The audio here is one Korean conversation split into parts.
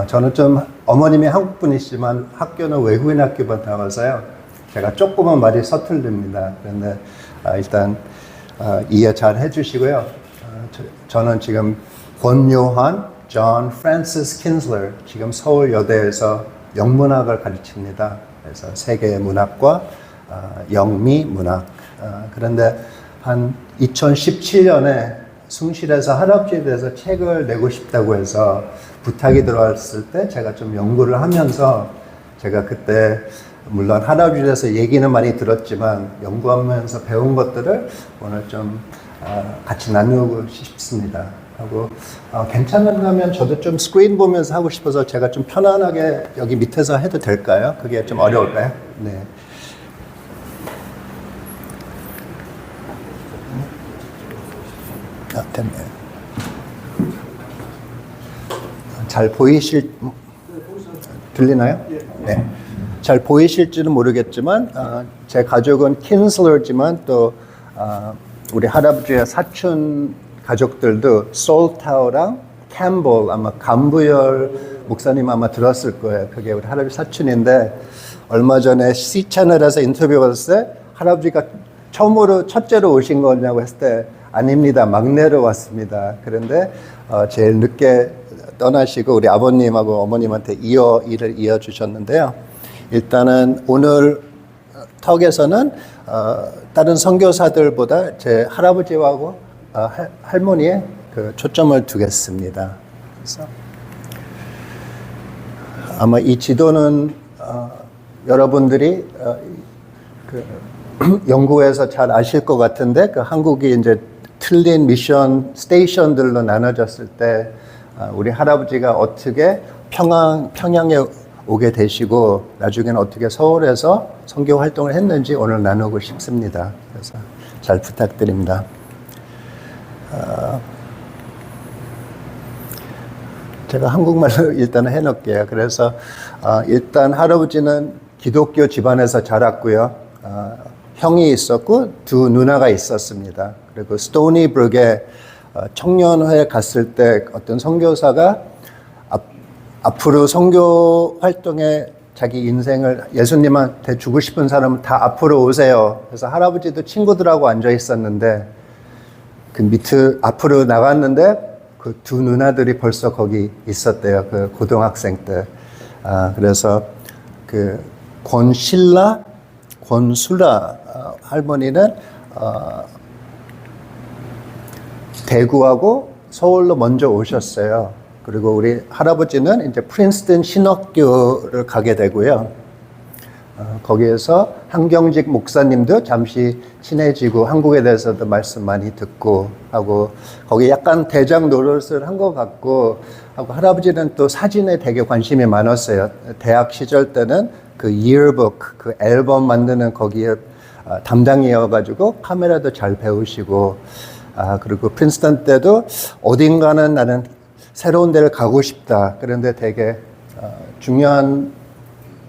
저는 좀 어머님이 한국 분이시지만 학교는 외국인 학교만 나와서요. 제가 조금은 말이 서툴립니다. 그런데 일단 이해 잘 해주시고요. 저는 지금 권요한 존 프란시스 킨슬러 지금 서울여대에서 영문학을 가르칩니다. 그래서 세계 문학과 영미 문학. 그런데 한 2017년에 숭실에서 할아버지에 대해서 책을 내고 싶다고 해서 부탁이 들어왔을 때 제가 좀 연구를 하면서 제가 그때 물론 할아버지에 대해서 얘기는 많이 들었지만 연구하면서 배운 것들을 오늘 좀 같이 나누고 싶습니다. 하고 괜찮은다면 저도 좀 스크린 보면서 하고 싶어서 제가 좀 편안하게 여기 밑에서 해도 될까요? 그게 좀 어려울까요? 네. 됐네요. 잘 들리나요? 네. 잘 보이실지는 모르겠지만 제 가족은 킨슬러지만 또 우리 할아버지의 사촌 가족들도 솔타우랑 캠볼 아마 간부열 목사님 아마 들었을 거예요. 그게 우리 할아버지 사촌인데 얼마 전에 C채널에서 인터뷰 받았을 때 할아버지가 처음으로 첫째로 오신 거냐고 했을 때 아닙니다. 막내로 왔습니다. 그런데 제일 늦게 떠나시고 우리 아버님하고 어머님한테 일을 이어주셨는데요. 일단은 오늘 턱에서는 다른 선교사들보다 제 할아버지하고 할머니의 그 초점을 두겠습니다. 그래서 아마 이 지도는 여러분들이 그 연구에서 잘 아실 것 같은데 그 한국이 이제 틀린 미션 스테이션들로 나눠졌을 때 우리 할아버지가 어떻게 평양에 오게 되시고 나중에는 어떻게 서울에서 선교 활동을 했는지 오늘 나누고 싶습니다. 그래서 잘 부탁드립니다. 제가 한국말로 일단 해놓을게요. 그래서 일단 할아버지는 기독교 집안에서 자랐고요. 형이 있었고 두 누나가 있었습니다. 그리고 스토니브룩에 청년회에 갔을 때 어떤 선교사가 앞으로 선교 활동에 자기 인생을 예수님한테 주고 싶은 사람은 다 앞으로 오세요. 그래서 할아버지도 친구들하고 앉아 있었는데 그 밑에 앞으로 나갔는데 그 두 누나들이 벌써 거기 있었대요. 그 고등학생 때. 그래서 그 권수라 할머니는 대구하고 서울로 먼저 오셨어요. 그리고 우리 할아버지는 이제 프린스턴 신학교를 가게 되고요. 거기에서 한경직 목사님도 잠시 친해지고 한국에 대해서도 말씀 많이 듣고 하고 거기 약간 대장 노릇을 한 것 같고 하고 할아버지는 또 사진에 되게 관심이 많았어요. 대학 시절 때는 그 yearbook, 그 앨범 만드는 거기에 담당이어가지고 카메라도 잘 배우시고 그리고 프린스턴 때도 어딘가는 나는 새로운 데를 가고 싶다. 그런데 되게 중요한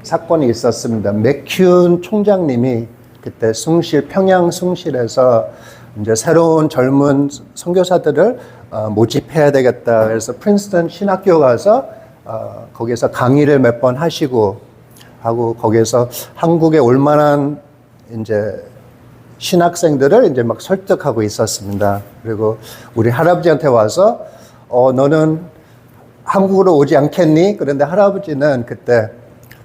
사건이 있었습니다. 맥큐 총장님이 그때 평양 숭실에서 이제 새로운 젊은 선교사들을 모집해야 되겠다. 그래서 프린스턴 신학교 가서 거기서 강의를 몇 번 하시고 하고 거기에서 한국에 올 만한 이제 신학생들을 이제 막 설득하고 있었습니다. 그리고 우리 할아버지한테 와서 너는 한국으로 오지 않겠니? 그런데 할아버지는 그때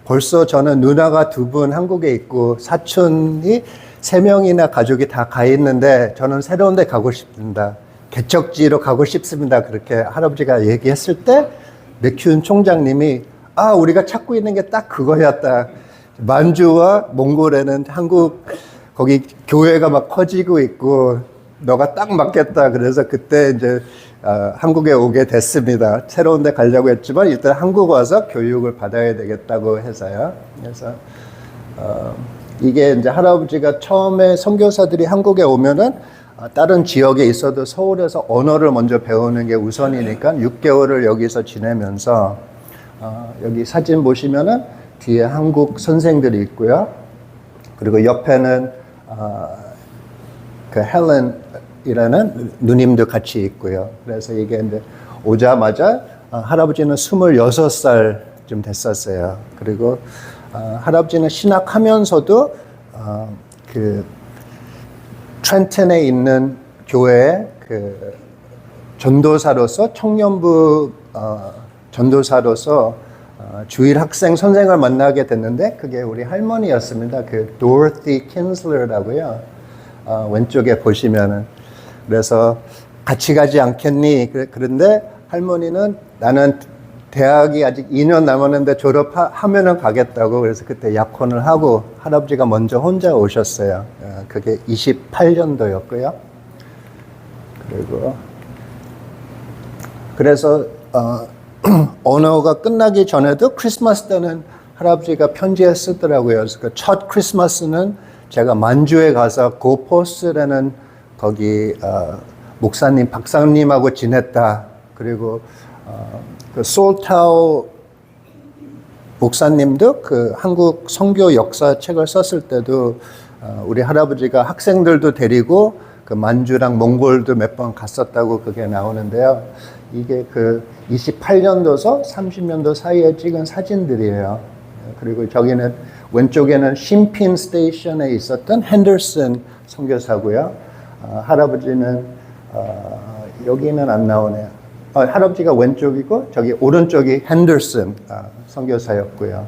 벌써 저는 누나가 두 분 한국에 있고 사촌이 3명이나 가족이 다 가 있는데 저는 새로운 데 가고 싶습니다. 개척지로 가고 싶습니다. 그렇게 할아버지가 얘기했을 때 맥큐 총장님이 우리가 찾고 있는 게 딱 그거였다. 만주와 몽골에는 한국 거기 교회가 막 커지고 있고 너가 딱 맞겠다. 그래서 그때 이제 한국에 오게 됐습니다. 새로운 데 가려고 했지만 일단 한국 와서 교육을 받아야 되겠다고 해서요. 그래서 이게 이제 할아버지가 처음에 선교사들이 한국에 오면은 다른 지역에 있어도 서울에서 언어를 먼저 배우는 게 우선이니까 6개월을 여기서 지내면서 여기 사진 보시면은 뒤에 한국 선생들이 있고요. 그리고 옆에는 그 헬렌이라는 누님도 같이 있고요. 그래서 이게 이제 오자마자 할아버지는 26살쯤 됐었어요. 그리고 할아버지는 신학하면서도 그 트렌튼에 있는 교회에 그 전도사로서 청년부 전도사로서 주일 학생 선생을 만나게 됐는데 그게 우리 할머니였습니다. 그 도로티 킨슬러라고요. 왼쪽에 보시면은 그래서 같이 가지 않겠니? 그런데 할머니는 나는 대학이 아직 2년 남았는데 졸업하면은 가겠다고 그래서 그때 약혼을 하고 할아버지가 먼저 혼자 오셨어요. 그게 28년도였고요. 그리고 그래서 언어가 끝나기 전에도 크리스마스 때는 할아버지가 편지에 쓰더라고요. 그래서 그 첫 크리스마스는 제가 만주에 가서 고포스라는 거기 목사님, 박사님하고 지냈다. 그리고 그 솔타우 목사님도 그 한국 선교 역사 책을 썼을 때도 우리 할아버지가 학생들도 데리고 그 만주랑 몽골도 몇 번 갔었다고 그게 나오는데요. 이게 그 28년도에서 30년도 사이에 찍은 사진들이에요. 그리고 저기는 왼쪽에는 심핀 스테이션에 있었던 핸더슨 선교사고요. 할아버지는 여기는 안 나오네요. 할아버지가 왼쪽이고 저기 오른쪽이 핸더슨 선교사였고요.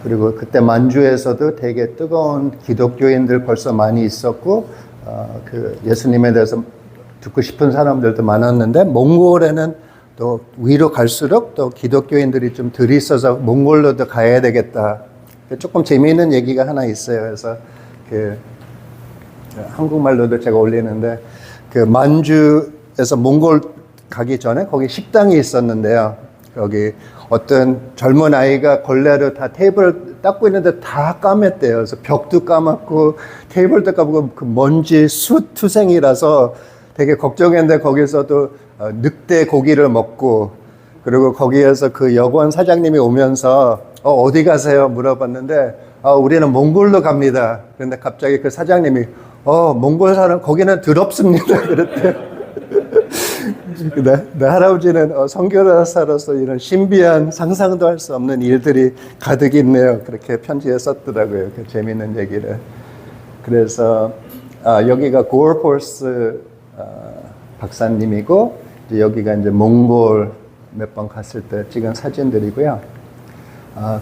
그리고 그때 만주에서도 되게 뜨거운 기독교인들 벌써 많이 있었고 그 예수님에 대해서 듣고 싶은 사람들도 많았는데 몽골에는 또 위로 갈수록 또 기독교인들이 좀 덜 있어서 몽골로도 가야 되겠다. 조금 재미있는 얘기가 하나 있어요. 그래서 그 한국말로도 제가 올리는데 그 만주에서 몽골 가기 전에 거기 식당이 있었는데요. 거기 어떤 젊은 아이가 걸레로 다 테이블을 닦고 있는데 다 까맸대요. 그래서 벽도 까맣고 테이블도 까맣고 그 먼지 숯 투생이라서 되게 걱정했는데 거기서도 늑대 고기를 먹고 그리고 거기에서 그 여관 사장님이 오면서 어디 가세요? 물어봤는데 우리는 몽골로 갑니다. 그런데 갑자기 그 사장님이 몽골 사람 거기는 더럽습니다. 그랬대요. 내 할아버지는 선교사로서 이런 신비한 상상도 할 수 없는 일들이 가득 있네요. 그렇게 편지에 썼더라고요. 그 재미있는 얘기를. 그래서 여기가 고어포스 박사님이고 이제 여기가 이제 몽골 몇 번 갔을 때 찍은 사진들이고요.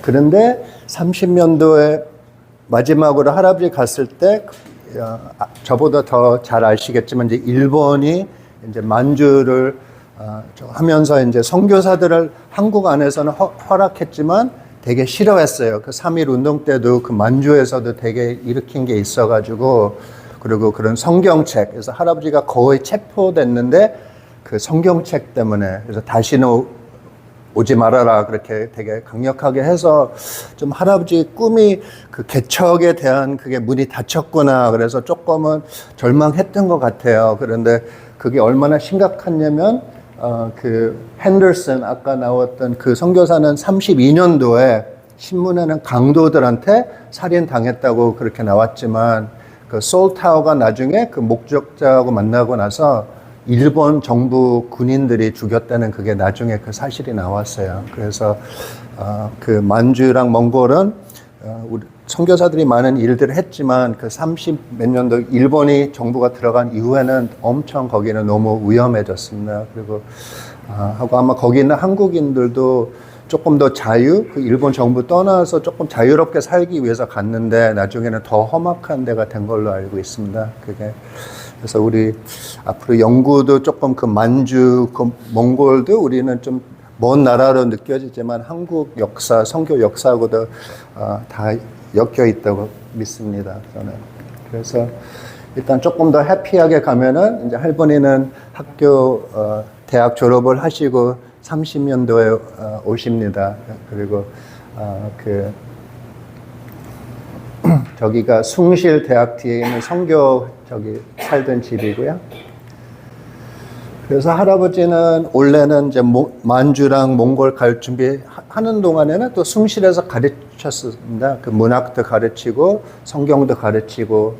그런데 30년도에 마지막으로 할아버지 갔을 때 저보다 더 잘 아시겠지만 이제 일본이 이제 만주를 하면서 이제 선교사들을 한국 안에서는 허락했지만 되게 싫어했어요. 그 3.1 운동 때도 그 만주에서도 되게 일으킨 게 있어가지고 그리고 그런 성경책 그래서 할아버지가 거의 체포됐는데 그 성경책 때문에 그래서 다시는 오지 말아라 그렇게 되게 강력하게 해서 좀 할아버지 꿈이 그 개척에 대한 그게 문이 닫혔구나 그래서 조금은 절망했던 것 같아요. 그런데 그게 얼마나 심각했냐면 그 핸더슨 아까 나왔던 그 선교사는 32년도에 신문에는 강도들한테 살인당했다고 그렇게 나왔지만 그 솔타우가 나중에 그 목적자하고 만나고 나서 일본 정부 군인들이 죽였다는 그게 나중에 그 사실이 나왔어요. 그래서 그 만주랑 몽골은 우리 선교사들이 많은 일들을 했지만 그 30 몇 년도 일본이 정부가 들어간 이후에는 엄청 거기는 너무 위험해졌습니다. 그리고 하고 아마 거기 있는 한국인들도 조금 더 그 일본 정부 떠나서 조금 자유롭게 살기 위해서 갔는데 나중에는 더 험악한 데가 된 걸로 알고 있습니다. 그게 그래서 우리 앞으로 연구도 조금 그 만주, 그 몽골도 우리는 좀 먼 나라로 느껴지지만 한국 역사, 선교 역사하고도 다 엮여 있다고 믿습니다. 저는. 그래서 일단 조금 더 해피하게 가면은 이제 할머니는 학교 대학 졸업을 하시고 30년도에 오십니다. 그리고 그 저기가 숭실 대학 뒤에 있는 선교 저기 살던 집이고요. 그래서 할아버지는 원래는 이제 만주랑 몽골 갈 준비하는 동안에는 또 숭실에서 가르쳤습니다. 그 문학도 가르치고 성경도 가르치고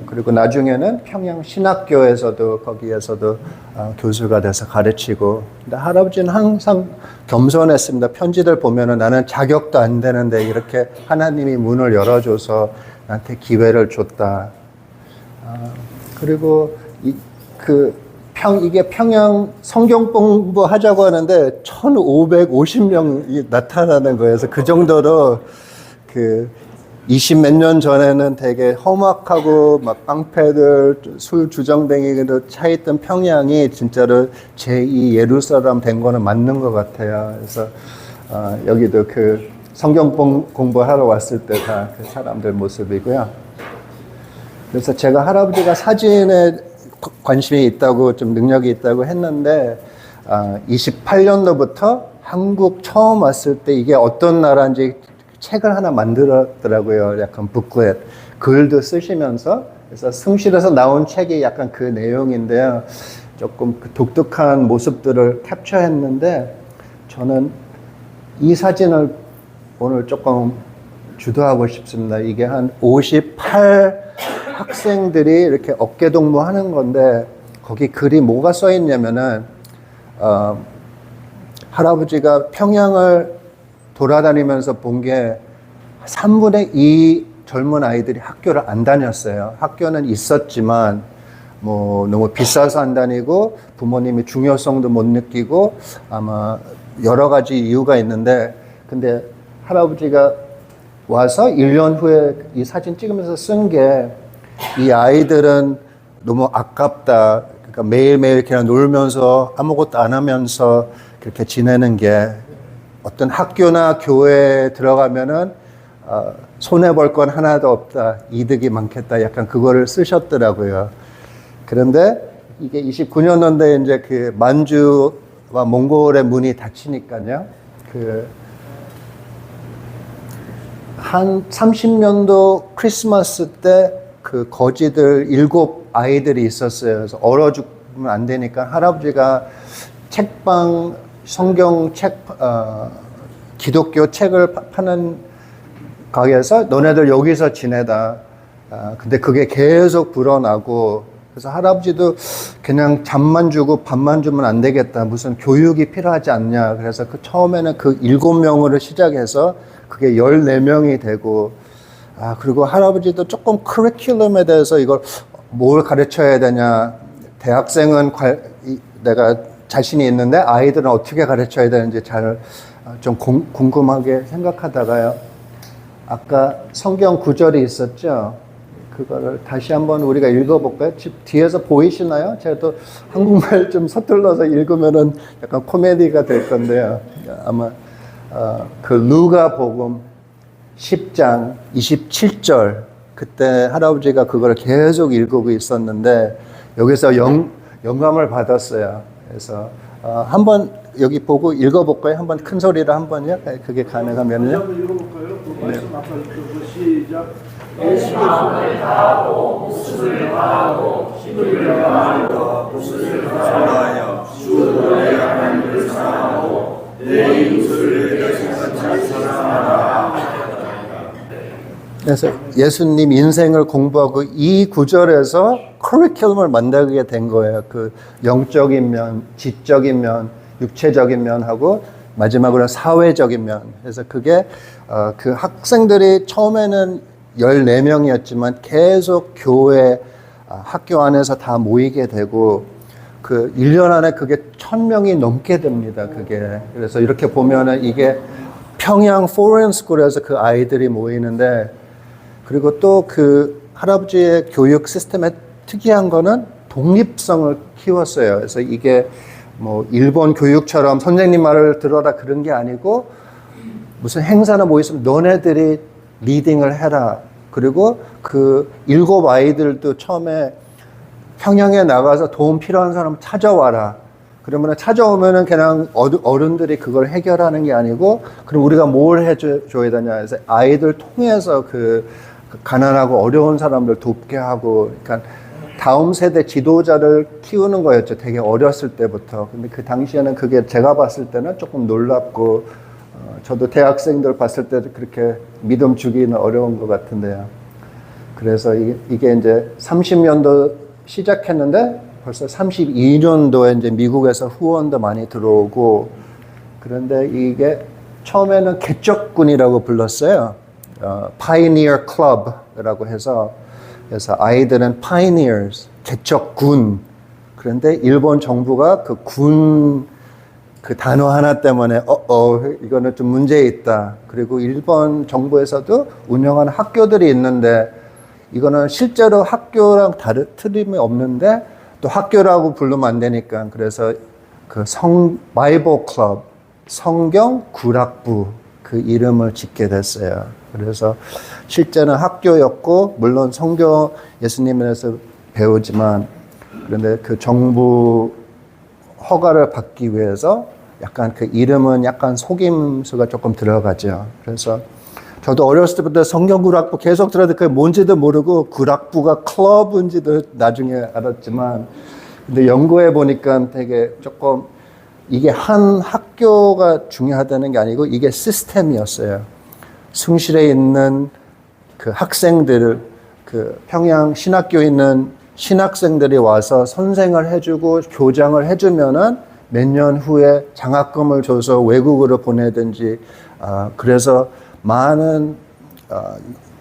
그리고 나중에는 평양 신학교에서도 거기에서도 교수가 돼서 가르치고. 근데 할아버지는 항상 겸손했습니다. 편지들 보면은 나는 자격도 안 되는데 이렇게 하나님이 문을 열어줘서 나한테 기회를 줬다. 그리고 이게 평양 성경 공부하자고 하는데 1,550명이 나타나는 거예요. 그래서 그 정도로 20 몇 년 전에는 되게 험악하고 막 깡패들, 술 주정뱅이들 차있던 평양이 진짜로 제2 예루살렘 된 거는 맞는 것 같아요. 그래서 여기도 그 성경 공부하러 왔을 때 다 그 사람들 모습이고요. 그래서 제가 할아버지가 사진에 관심이 있다고 좀 능력이 있다고 했는데 28년도부터 한국 처음 왔을 때 이게 어떤 나라인지 책을 하나 만들었더라고요. 약간 북클릿. 글도 쓰시면서. 그래서 승실에서 나온 책이 약간 그 내용인데요. 조금 그 독특한 모습들을 캡처했는데 저는 이 사진을 오늘 조금 주도하고 싶습니다. 이게 한 58 학생들이 이렇게 어깨동무 하는 건데 거기 글이 뭐가 써 있냐면은 할아버지가 평양을 돌아다니면서 본 게 3분의 2 젊은 아이들이 학교를 안 다녔어요. 학교는 있었지만 뭐 너무 비싸서 안 다니고 부모님이 중요성도 못 느끼고 아마 여러 가지 이유가 있는데 근데 할아버지가 와서 1년 후에 이 사진 찍으면서 쓴 게 이 아이들은 너무 아깝다. 그러니까 매일매일 그냥 놀면서 아무것도 안 하면서 그렇게 지내는 게 어떤 학교나 교회에 들어가면은 손해볼 건 하나도 없다. 이득이 많겠다. 약간 그거를 쓰셨더라고요. 그런데 이게 29년도에 이제 그 만주와 몽골의 문이 닫히니까요. 한 30년도 크리스마스 때 그 거지들 7 아이들이 있었어요. 그래서 얼어 죽으면 안 되니까 할아버지가 책방 성경책, 기독교 책을 파는 가게에서 너네들 여기서 지내다. 근데 그게 계속 불어나고 그래서 할아버지도 그냥 잠만 주고 밥만 주면 안 되겠다. 무슨 교육이 필요하지 않냐. 그래서 처음에는 그 7명으로 시작해서 그게 14명이 되고 그리고 할아버지도 조금 커리큘럼에 대해서 이걸 뭘 가르쳐야 되냐. 대학생은 내가 자신이 있는데 아이들은 어떻게 가르쳐야 되는지 잘 좀 궁금하게 생각하다가요. 아까 성경 구절이 있었죠. 그거를 다시 한번 우리가 읽어볼까요? 뒤에서 보이시나요? 제가 또 한국말 좀 서툴러서 읽으면은 약간 코미디가 될 건데요. 아마 그 루가 복음 10장 27절 그때 할아버지가 그걸 계속 읽고 있었는데 여기서 영감을 받았어요. 그래서 한번 여기 보고 읽어볼까요? 한번 큰 소리로 한번요. 그게 가능하면요. 한번 읽어볼까요? 말씀 아까 읽고 시작. 마음을 다하고 목숨을 다하고 힘을 다하고 목숨을 다하여 주 너의 하나님을 사랑하고 내 이웃을 내 생각같이 사랑하라. 그래서 예수님 인생을 공부하고 이 구절에서 커리큘럼을 만들게 된 거예요. 그 영적인 면, 지적인 면, 육체적인 면하고 마지막으로 사회적인 면. 그래서 그게 그 학생들이 처음에는 14명이었지만 계속 교회, 학교 안에서 다 모이게 되고 그 1년 안에 그게 1,000명이 넘게 됩니다. 그게. 그래서 이렇게 보면은 이게 평양 포레인 스쿨에서 그 아이들이 모이는데 그리고 또 그 할아버지의 교육 시스템에 특이한 거는 독립성을 키웠어요. 그래서 이게 뭐 일본 교육처럼 선생님 말을 들어라 그런 게 아니고 무슨 행사나 뭐 있으면 너네들이 리딩을 해라. 그리고 그 7 아이들도 처음에 평양에 나가서 도움 필요한 사람 찾아와라. 그러면 찾아오면은 그냥 어른들이 그걸 해결하는 게 아니고 그럼 우리가 뭘 해줘야 되냐 해서 아이들 통해서 그 가난하고 어려운 사람들 돕게 하고 그러니까 다음 세대 지도자를 키우는 거였죠. 되게 어렸을 때부터. 근데 그 당시에는 그게 제가 봤을 때는 조금 놀랍고 저도 대학생들 봤을 때도 그렇게 믿음 주기는 어려운 것 같은데요. 그래서 이게 이제 30년도 시작했는데 벌써 32년도에 이제 미국에서 후원도 많이 들어오고, 그런데 이게 처음에는 개척군이라고 불렀어요. Pioneer Club라고 해서, 그래서 아이들은 Pioneers, 개척군. 그런데 일본 정부가 그 군, 그 단어 하나 때문에 이거는 좀 문제 있다. 그리고 일본 정부에서도 운영하는 학교들이 있는데 이거는 실제로 학교랑 다른 틀림이 없는데 또 학교라고 부르면 안 되니까, 그래서 그 바이블 클럽, 성경 구락부, 그 이름을 짓게 됐어요. 그래서 실제는 학교였고, 물론 성경 예수님에서 배우지만, 그런데 그 정부 허가를 받기 위해서 약간 그 이름은 약간 속임수가 조금 들어가죠. 그래서 저도 어렸을 때부터 성경 구락부 계속 들었는데 그게 뭔지도 모르고 구락부가 클럽인지도 나중에 알았지만, 근데 연구해 보니까 되게 조금 이게 한 학교가 중요하다는 게 아니고 이게 시스템이었어요. 숭실에 있는 그 학생들을, 그 평양 신학교에 있는 신학생들이 와서 선생을 해주고 교장을 해주면은 몇 년 후에 장학금을 줘서 외국으로 보내든지, 그래서 많은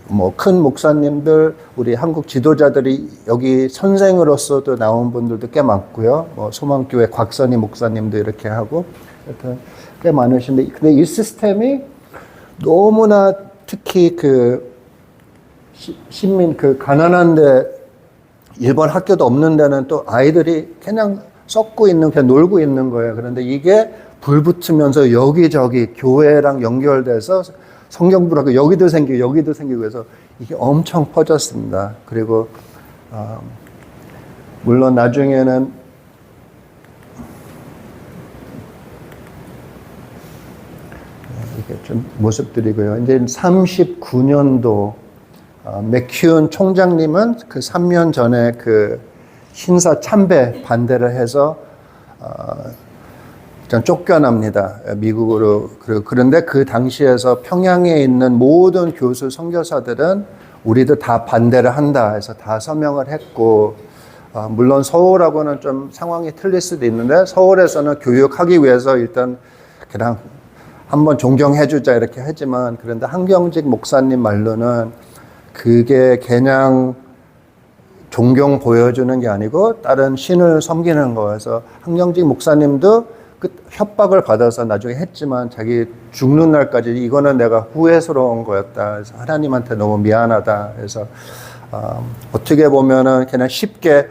뭐 큰 목사님들, 우리 한국 지도자들이 여기 선생으로서도 나온 분들도 꽤 많고요. 뭐 소망교회 곽선희 목사님도 이렇게 하고, 하여튼 꽤 많으신데, 근데 이 시스템이 너무나 특히 그 신민, 그 가난한데 일본 학교도 없는 데는 또 아이들이 그냥 썩고 있는, 그냥 놀고 있는 거예요. 그런데 이게 불붙으면서 여기저기 교회랑 연결돼서 성경부라고 여기도 생기고 해서 이게 엄청 퍼졌습니다. 그리고 물론 나중에는 이게 좀 모습들이고요. 이제 39년도 맥큐언 총장님은 그 3년 전에 그 신사 참배 반대를 해서 쫓겨납니다. 미국으로. 그런데 그 당시에서 평양에 있는 모든 교수 선교사들은 우리도 다 반대를 한다 해서 다 서명을 했고, 물론 서울하고는 좀 상황이 틀릴 수도 있는데 서울에서는 교육하기 위해서 일단 그냥 한번 존경해주자 이렇게 하지만, 그런데 한경직 목사님 말로는 그게 그냥 존경 보여주는 게 아니고 다른 신을 섬기는 거여서, 한경직 목사님도 그 협박을 받아서 나중에 했지만 자기 죽는 날까지 이거는 내가 후회스러운 거였다. 그래서 하나님한테 너무 미안하다. 그래서 어떻게 보면은 그냥 쉽게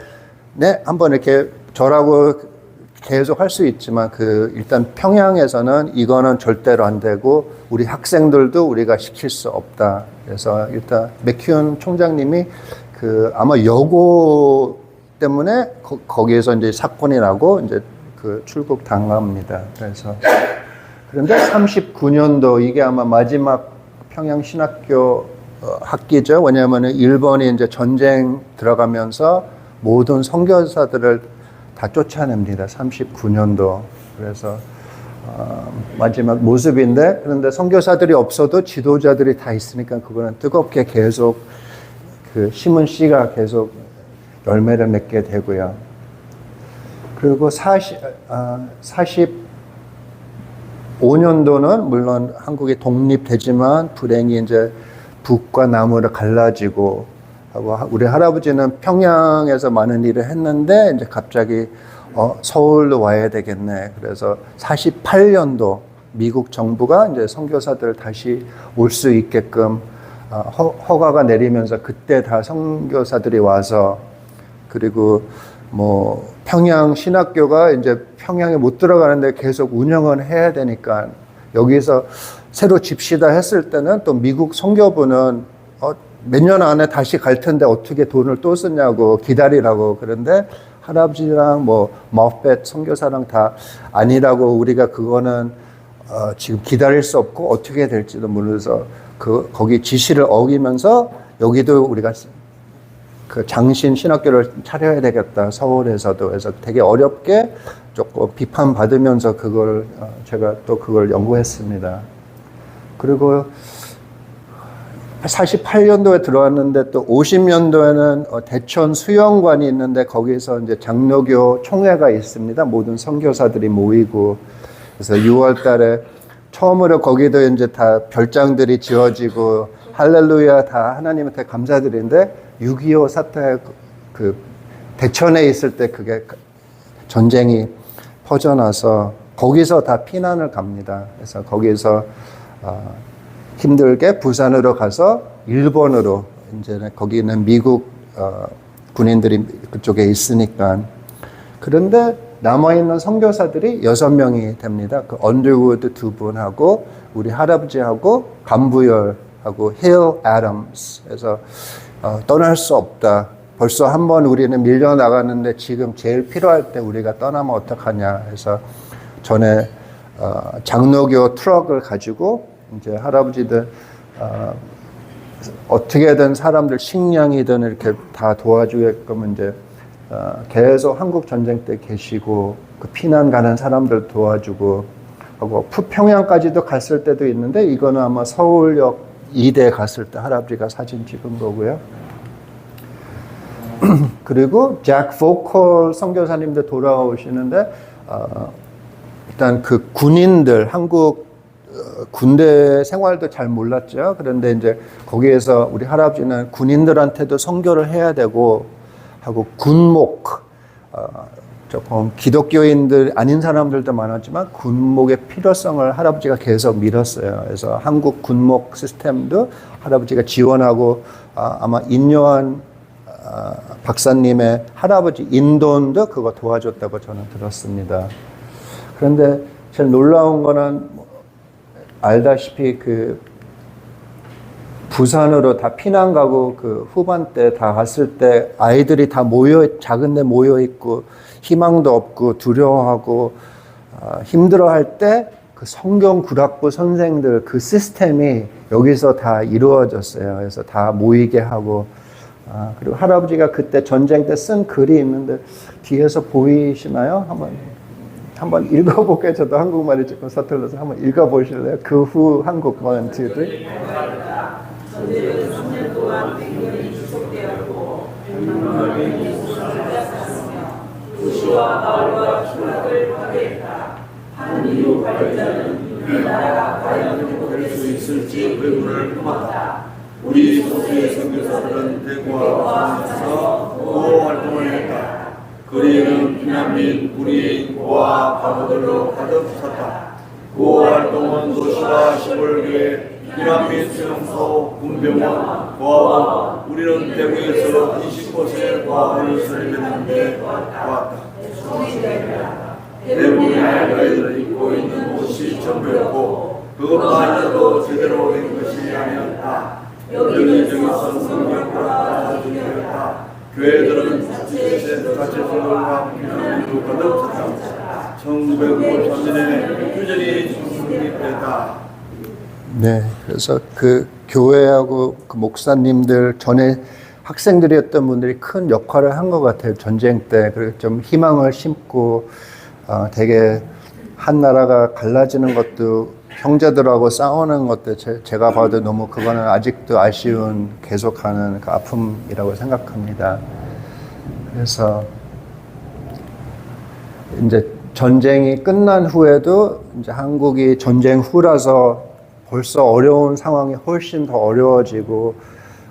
한번 이렇게 저라고 계속 할 수 있지만 그 일단 평양에서는 이거는 절대로 안 되고 우리 학생들도 우리가 시킬 수 없다. 그래서 일단 맥큐언 총장님이 그 아마 여고 때문에 거기에서 이제 사건이 나고 이제 그 출국 당합니다. 그래서 그런데 39년도 이게 아마 마지막 평양 신학교 학기죠. 왜냐하면 일본이 이제 전쟁 들어가면서 모든 선교사들을 다 쫓아냅니다. 39년도. 그래서 마지막 모습인데, 그런데 선교사들이 없어도 지도자들이 다 있으니까 그거는 뜨겁게 계속 그 심은 씨가 계속 열매를 맺게 되고요. 그리고 45년도는 물론 한국이 독립되지만 불행히 이제 북과 남으로 갈라지고 하고, 우리 할아버지는 평양에서 많은 일을 했는데 이제 갑자기 서울로 와야 되겠네. 그래서 48년도 미국 정부가 이제 선교사들 다시 올 수 있게끔 허가가 내리면서 그때 다 선교사들이 와서, 그리고 뭐 평양 신학교가 이제 평양에 못 들어가는데 계속 운영을 해야 되니까 여기서 새로 집시다 했을 때는 또 미국 선교부는 몇 년 안에 다시 갈 텐데 어떻게 돈을 또 쓰냐고 기다리라고. 그런데 할아버지랑 뭐 머펫 선교사랑 다 아니라고, 우리가 그거는 지금 기다릴 수 없고 어떻게 될지도 몰라서 거기 지시를 어기면서 여기도 우리가 그 장신 신학교를 차려야 되겠다, 서울에서도. 그래서 되게 어렵게 조금 비판받으면서 그걸 제가 또 그걸 연구했습니다. 그리고 48년도에 들어왔는데 또 50년도에는 대천 수영관이 있는데 거기서 이제 장로교 총회가 있습니다. 모든 선교사들이 모이고 그래서 6월 달에 처음으로 거기도 이제 다 별장들이 지어지고 할렐루야 다 하나님한테 감사드리는데 6.25 사태 그 대천에 있을 때 그게 전쟁이 퍼져나서 거기서 다 피난을 갑니다. 그래서 거기서 힘들게 부산으로 가서 일본으로 이제 거기는 미국 군인들이 그쪽에 있으니까 그런데 남아있는 선교사들이 6명이 됩니다. 그 언더우드 2분하고 우리 할아버지하고 간부열하고 힐 애덤스. 그래서 떠날 수 없다. 벌써 한번 우리는 밀려나갔는데 지금 제일 필요할 때 우리가 떠나면 어떡하냐 해서 전에 장로교 트럭을 가지고 이제 할아버지들 어떻게든 사람들 식량이든 이렇게 다 도와주게끔 이제 계속 한국 전쟁 때 계시고 그 피난 가는 사람들 도와주고 하고 평양까지도 갔을 때도 있는데 이거는 아마 서울역 2대 갔을 때 할아버지가 사진 찍은 거고요. 그리고 잭 포컬 선교사님도 돌아오시는데 일단 그 군인들 한국 군대 생활도 잘 몰랐죠. 그런데 이제 거기에서 우리 할아버지는 군인들한테도 선교를 해야 되고 하고 군목 조금 기독교인들 아닌 사람들도 많았지만 군목의 필요성을 할아버지가 계속 밀었어요. 그래서 한국 군목 시스템도 할아버지가 지원하고 아마 인요한 박사님의 할아버지 인돈도 그거 도와줬다고 저는 들었습니다. 그런데 제일 놀라운 거는 알다시피 그 부산으로 다 피난 가고 그 후반 때 다 갔을 때 아이들이 다 작은 데 모여 있고 희망도 없고 두려워하고 힘들어할 때 그 성경 구락부 선생들 그 시스템이 여기서 다 이루어졌어요. 그래서 다 모이게 하고 그리고 할아버지가 그때 전쟁 때 쓴 글이 있는데 뒤에서 보이시나요? 한번 읽어볼게요. 저도 한국말이 조금 서툴러서 한번 읽어보실래요? 그 후 한국 원투들. 전쟁은 3년 동안 100년이 지속되었고 100만명이 쏟아졌으며 도시와 마을과 추락을 파괴했다. 한 이후 발전자는 우리나라가 과연 회복될 수 있을지 의문을 품었다. 우리 소수의 선교사들은 대구와 부산에서 보호 활동을 했다. 거리에는 피난민, 무리인과 바보들로 가득 찼다. 보호 활동은 도시와 시골교회, 피난민 수용소, 군병원, 고아원, 우리는 대구에서 20곳의 고아원을 설립했는데 보았다. 대부분의 아이들을 입고 있는 옷이 전부였고 그것만으로도 제대로 된 것이 아니었다. 여기저기서 성경과 가르쳐주었다. 교회들은 자체적으로 피난민으로 가득 찼다. 1953년에 유전이 중립됐다. 네, 그래서 그 교회하고 그 목사님들 전에 학생들이었던 분들이 큰 역할을 한 것 같아요. 전쟁 때. 그리고 좀 희망을 심고 되게 한 나라가 갈라지는 것도 형제들하고 싸우는 것도 제가 봐도 너무 그거는 아직도 아쉬운 계속하는 그 아픔이라고 생각합니다. 그래서 이제 전쟁이 끝난 후에도 이제 한국이 전쟁 후라서 벌써 어려운 상황이 훨씬 더 어려워지고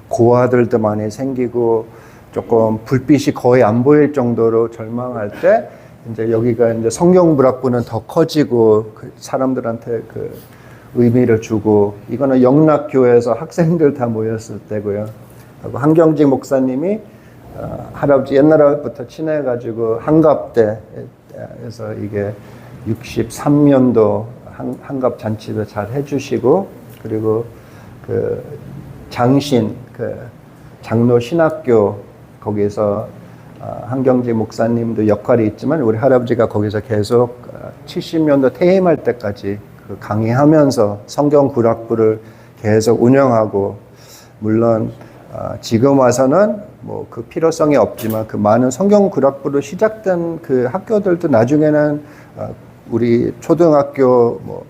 고아들도 많이 생기고 조금 불빛이 거의 안 보일 정도로 절망할 때 이제 여기가 이제 성경부락부는 더 커지고 그 사람들한테 그 의미를 주고 이거는 영락교회에서 학생들 다 모였을 때고요. 그리고 한경직 목사님이 할아버지 옛날부터 친해가지고 한갑 때에서 이게 63년도 한갑 잔치도 잘 해주시고 그리고 그 장신 그 장로 신학교 거기서 한경지 목사님도 역할이 있지만 우리 할아버지가 거기서 계속 70년도 퇴임할 때까지 그 강의하면서 성경 구락부를 계속 운영하고 물론 지금 와서는 뭐 그 필요성이 없지만 그 많은 성경 구락부로 시작된 그 학교들도 나중에는 우리 초등학교 뭐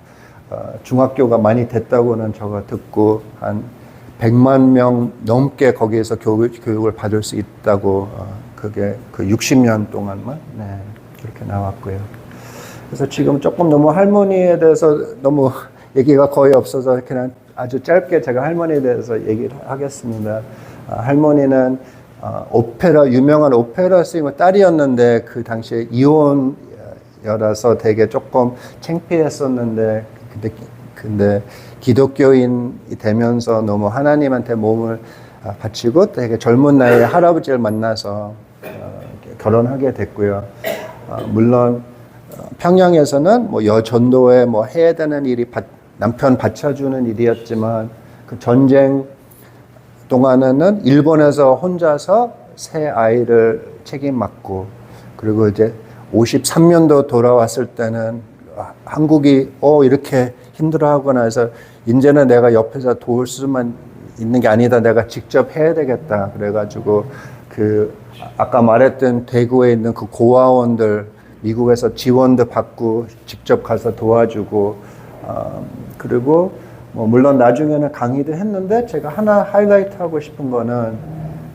중학교가 많이 됐다고는 제가 듣고 한 100만 명 넘게 거기에서 교육을 받을 수 있다고 그게 그 60년 동안만 그렇게 나왔고요. 그래서 지금 조금 너무 할머니에 대해서 너무 얘기가 거의 없어서 그냥 아주 짧게 제가 할머니에 대해서 얘기를 하겠습니다. 할머니는 유명한 오페라 스윙어 딸이었는데 그 당시에 이혼여라서 되게 조금 창피했었는데 근데 기독교인이 되면서 너무 하나님한테 몸을 바치고 되게 젊은 나이에 할아버지를 만나서 결혼하게 됐고요. 물론 평양에서는 뭐 여전도에 뭐 해야 되는 일이 남편 받쳐주는 일이었지만 그 전쟁 동안에는 일본에서 혼자서 새 아이를 책임 맡고 그리고 이제 53년도 돌아왔을 때는 한국이 이렇게 힘들어하거나 해서 이제는 내가 옆에서 도울 수만 있는 게 아니다. 내가 직접 해야 되겠다. 그래가지고 그 아까 말했던 대구에 있는 그 고아원들 미국에서 지원도 받고 직접 가서 도와주고 그리고 뭐 물론 나중에는 강의도 했는데 제가 하나 하이라이트 하고 싶은 거는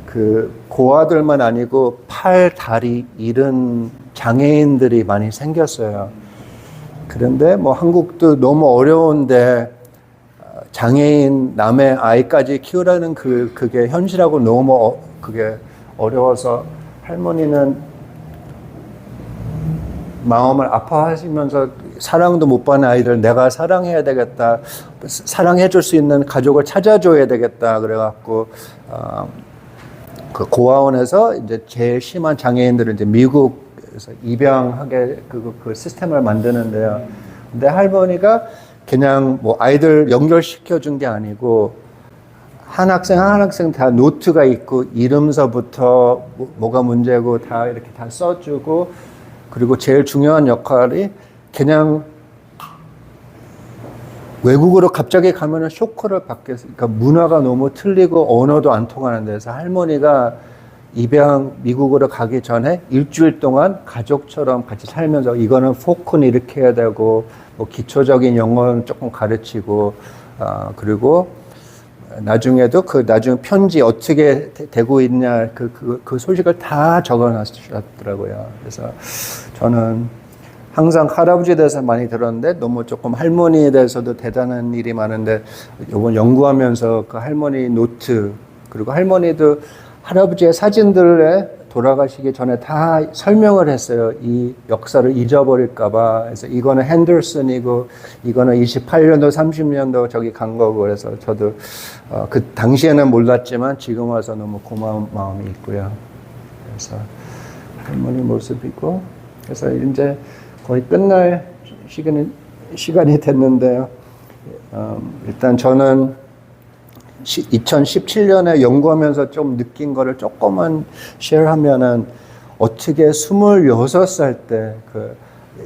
그 고아들만 아니고 팔, 다리 잃은 장애인들이 많이 생겼어요. 그런데 뭐 한국도 너무 어려운데 장애인 남의 아이까지 키우라는 그게 현실하고 너무 그게 어려워서 할머니는 마음을 아파하시면서 사랑도 못 받는 아이들 내가 사랑해야 되겠다. 사랑해 줄 수 있는 가족을 찾아줘야 되겠다. 그래갖고 그 고아원에서 이제 제일 심한 장애인들을 이제 미국에서 입양하게 그 시스템을 만드는데요. 근데 할머니가 그냥 뭐 아이들 연결시켜 준 게 아니고 한 학생 다 노트가 있고 이름서부터 뭐가 문제고 다 이렇게 다 써주고 그리고 제일 중요한 역할이 그냥 외국으로 갑자기 가면은 쇼크를 받겠어요. 그러니까 문화가 너무 틀리고 언어도 안 통하는 데서 할머니가 미국으로 가기 전에 일주일 동안 가족처럼 같이 살면서 이거는 포크는 이렇게 해야 되고 뭐 기초적인 영어는 조금 가르치고 그리고 나중에도 나중 편지 어떻게 되고 있냐 그 소식을 다 적어놨더라고요. 그래서 저는 항상 할아버지에 대해서 많이 들었는데 너무 조금 할머니에 대해서도 대단한 일이 많은데 이번 연구하면서 그 할머니 노트 그리고 할머니도 할아버지의 사진들에 돌아가시기 전에 다 설명을 했어요. 이 역사를 잊어버릴까봐. 그래서 이거는 핸더슨이고, 이거는 28년도, 30년도 저기 간 거고, 그래서 저도 그 당시에는 몰랐지만 지금 와서 너무 고마운 마음이 있고요. 그래서 할머니 모습이고, 그래서 이제 거의 끝날 시간이 됐는데요. 일단 저는 2017년에 연구하면서 좀 느낀 거를 조금만 쉐어하면은 어떻게 26살 때 그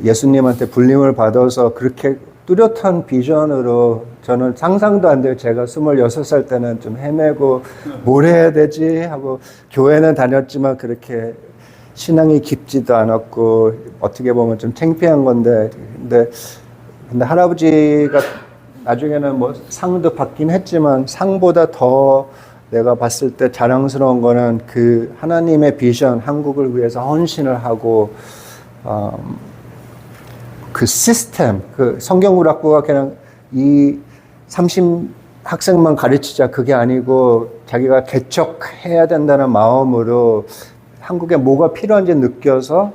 예수님한테 불림을 받아서 그렇게 뚜렷한 비전으로 저는 상상도 안 돼요. 제가 26살 때는 좀 헤매고 뭘 해야 되지 하고 교회는 다녔지만 그렇게 신앙이 깊지도 않았고 어떻게 보면 좀 창피한 건데 근데 할아버지가 나중에는 뭐 상도 받긴 했지만 상보다 더 내가 봤을 때 자랑스러운 거는 그 하나님의 비전, 한국을 위해서 헌신을 하고 그 시스템, 그 성경문학부가 그냥 이 30학생만 가르치자 그게 아니고 자기가 개척해야 된다는 마음으로 한국에 뭐가 필요한지 느껴서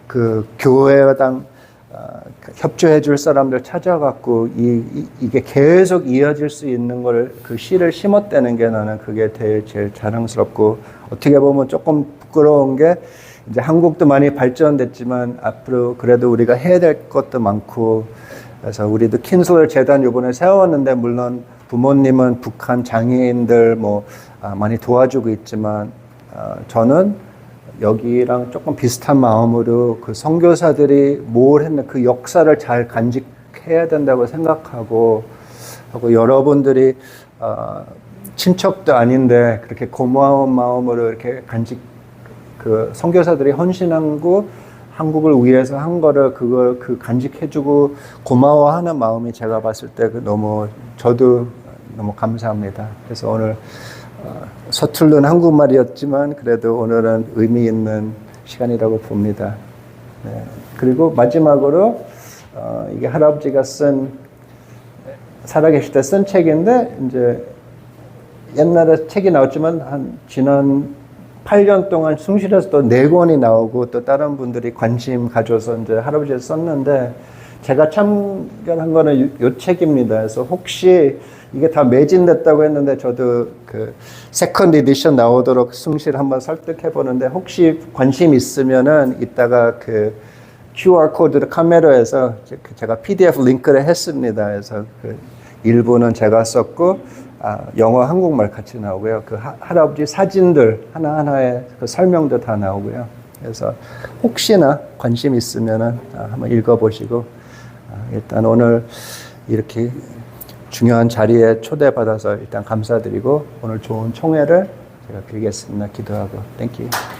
그 교회당 협조해 줄 사람들 찾아갖고 이게 계속 이어질 수 있는 걸 그 씨를 심었다는 게 나는 그게 제일 자랑스럽고 어떻게 보면 조금 부끄러운 게 이제 한국도 많이 발전됐지만 앞으로 그래도 우리가 해야 될 것도 많고 그래서 우리도 킨슬러 재단 이번에 세웠는데 물론 부모님은 북한 장애인들 뭐 많이 도와주고 있지만 저는 여기랑 조금 비슷한 마음으로 그 선교사들이 뭘 했나 그 역사를 잘 간직해야 된다고 생각하고 하고 여러분들이 친척도 아닌데 그렇게 고마운 마음으로 이렇게 그 선교사들이 헌신하고 한국을 위해서 한 거를 그걸 간직해주고 고마워하는 마음이 제가 봤을 때 너무 저도 너무 감사합니다. 그래서 오늘 서툴른 한국말이었지만 그래도 오늘은 의미 있는 시간이라고 봅니다. 네. 그리고 마지막으로 이게 할아버지가 살아계실 때 쓴 책인데 이제 옛날에 책이 나왔지만 지난 8년 동안 숭실에서 또 4권이 나오고 또 다른 분들이 관심 가져서 이제 할아버지가 썼는데 제가 참견한 거는 요 책입니다. 그래서 혹시 이게 다 매진됐다고 했는데 저도 그 세컨드 에디션 나오도록 숭실 한번 설득해 보는데 혹시 관심 있으면은 이따가 그 QR 코드를 카메라에서 제가 PDF 링크를 했습니다. 그래서 그 일부는 제가 썼고 영어 한국말 같이 나오고요. 그 할아버지 사진들 하나하나의 그 설명도 다 나오고요. 그래서 혹시나 관심 있으면은 한번 읽어보시고 일단 오늘 이렇게 중요한 자리에 초대받아서 일단 감사드리고 오늘 좋은 총회를 제가 빌겠습니다. 기도하고. Thank you.